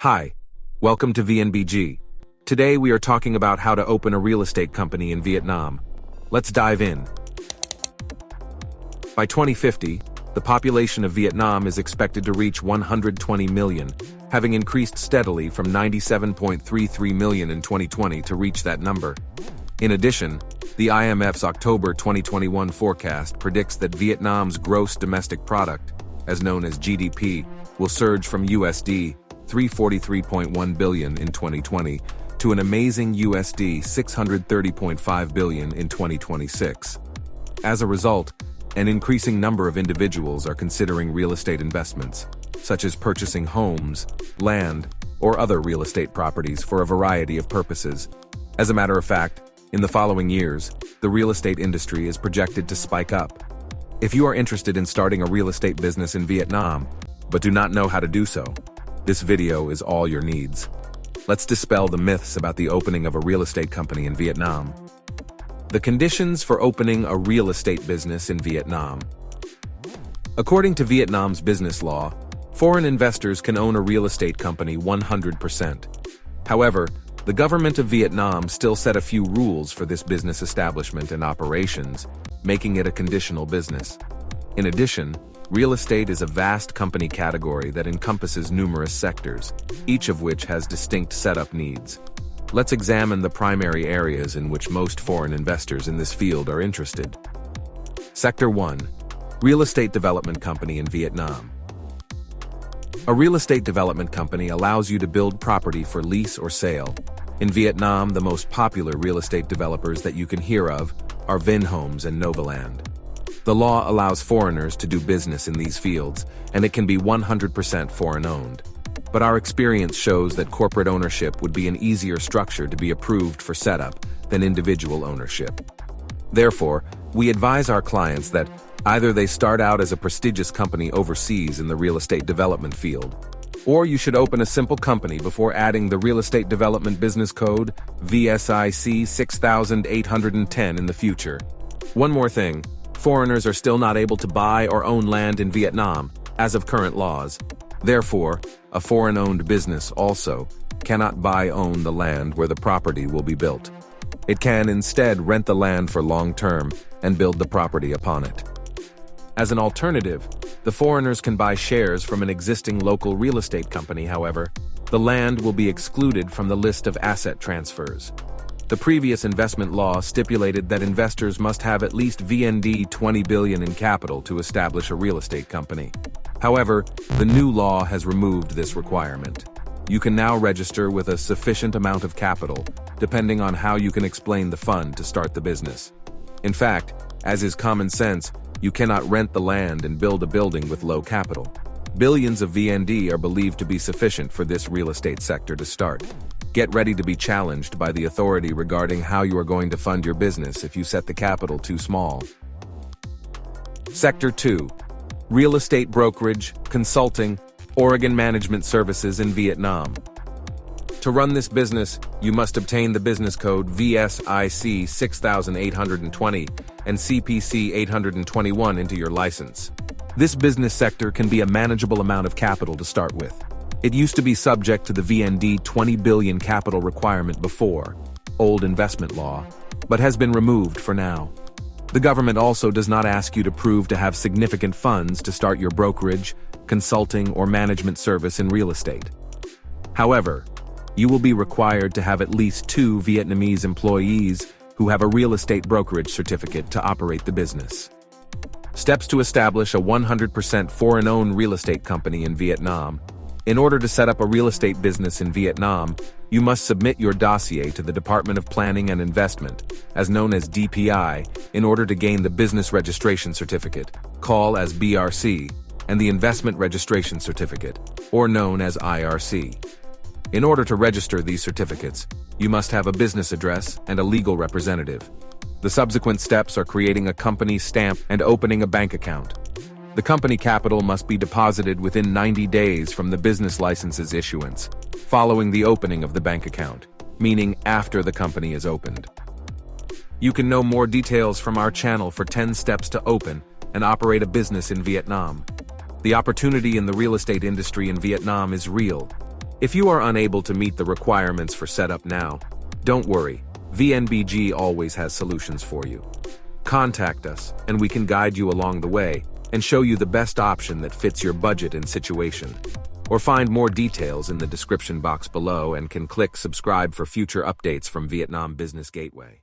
Hi, welcome to VNBG. Today we are talking about how to open a real estate company in Vietnam. Let's dive in. By 2050, the population of Vietnam is expected to reach 120 million, having increased steadily from 97.33 million in 2020 to reach that number. In addition, the IMF's October 2021 forecast predicts that Vietnam's gross domestic product, as known as GDP, will surge from USD 343.1 billion in 2020 to an amazing USD 630.5 billion in 2026. As a result, an increasing number of individuals are considering real estate investments, such as purchasing homes, land, or other real estate properties for a variety of purposes. As a matter of fact, in the following years, the real estate industry is projected to spike up. If you are interested in starting a real estate business in Vietnam, but do not know how to do so, this video is all your needs. Let's dispel the myths about the opening of a real estate company in Vietnam. The conditions for opening a real estate business in Vietnam. According to Vietnam's business law, foreign investors can own a real estate company 100%. However, the government of Vietnam still set a few rules for this business establishment and operations, making it a conditional business. In addition, real estate is a vast company category that encompasses numerous sectors, each of which has distinct setup needs. Let's examine the primary areas in which most foreign investors in this field are interested. Sector 1. Real estate development company in Vietnam. A real estate development company allows you to build property for lease or sale. In Vietnam, the most popular real estate developers that you can hear of are Vinhomes and Novaland. The law allows foreigners to do business in these fields, and it can be 100% foreign-owned. But our experience shows that corporate ownership would be an easier structure to be approved for setup than individual ownership. Therefore, we advise our clients that either they start out as a prestigious company overseas in the real estate development field, or you should open a simple company before adding the Real Estate Development Business Code VSIC 6810 in the future. One more thing. Foreigners are still not able to buy or own land in Vietnam, as of current laws. Therefore, a foreign-owned business also cannot own the land where the property will be built. It can instead rent the land for long-term and build the property upon it. As an alternative, the foreigners can buy shares from an existing local real estate company. However, the land will be excluded from the list of asset transfers. The previous investment law stipulated that investors must have at least VND 20 billion in capital to establish a real estate company. However, the new law has removed this requirement. You can now register with a sufficient amount of capital, depending on how you can explain the fund to start the business. In fact, as is common sense, you cannot rent the land and build a building with low capital. Billions of VND are believed to be sufficient for this real estate sector to start. Get ready to be challenged by the authority regarding how you are going to fund your business if you set the capital too small. Sector 2. Real estate brokerage, consulting, Oregon management services in Vietnam. To run this business, you must obtain the business code VSIC 6820 and CPC 821 into your license. This business sector can be a manageable amount of capital to start with. It used to be subject to the VND 20 billion capital requirement before, old investment law, but has been removed for now. The government also does not ask you to prove to have significant funds to start your brokerage, consulting, or management service in real estate. However, you will be required to have at least 2 Vietnamese employees who have a real estate brokerage certificate to operate the business. Steps to establish a 100% foreign-owned real estate company in Vietnam. In order to set up a real estate business in Vietnam, you must submit your dossier to the Department of Planning and Investment, as known as DPI, in order to gain the Business Registration Certificate, called as BRC, and the Investment Registration Certificate, or known as IRC. In order to register these certificates, you must have a business address and a legal representative. The subsequent steps are creating a company stamp and opening a bank account. The company capital must be deposited within 90 days from the business license's issuance, following the opening of the bank account, meaning after the company is opened. You can know more details from our channel for 10 steps to open and operate a business in Vietnam. The opportunity in the real estate industry in Vietnam is real. If you are unable to meet the requirements for setup now, don't worry, VNBG always has solutions for you. Contact us, and we can guide you along the way and show you the best option that fits your budget and situation. Or find more details in the description box below and can click subscribe for future updates from Vietnam Business Gateway.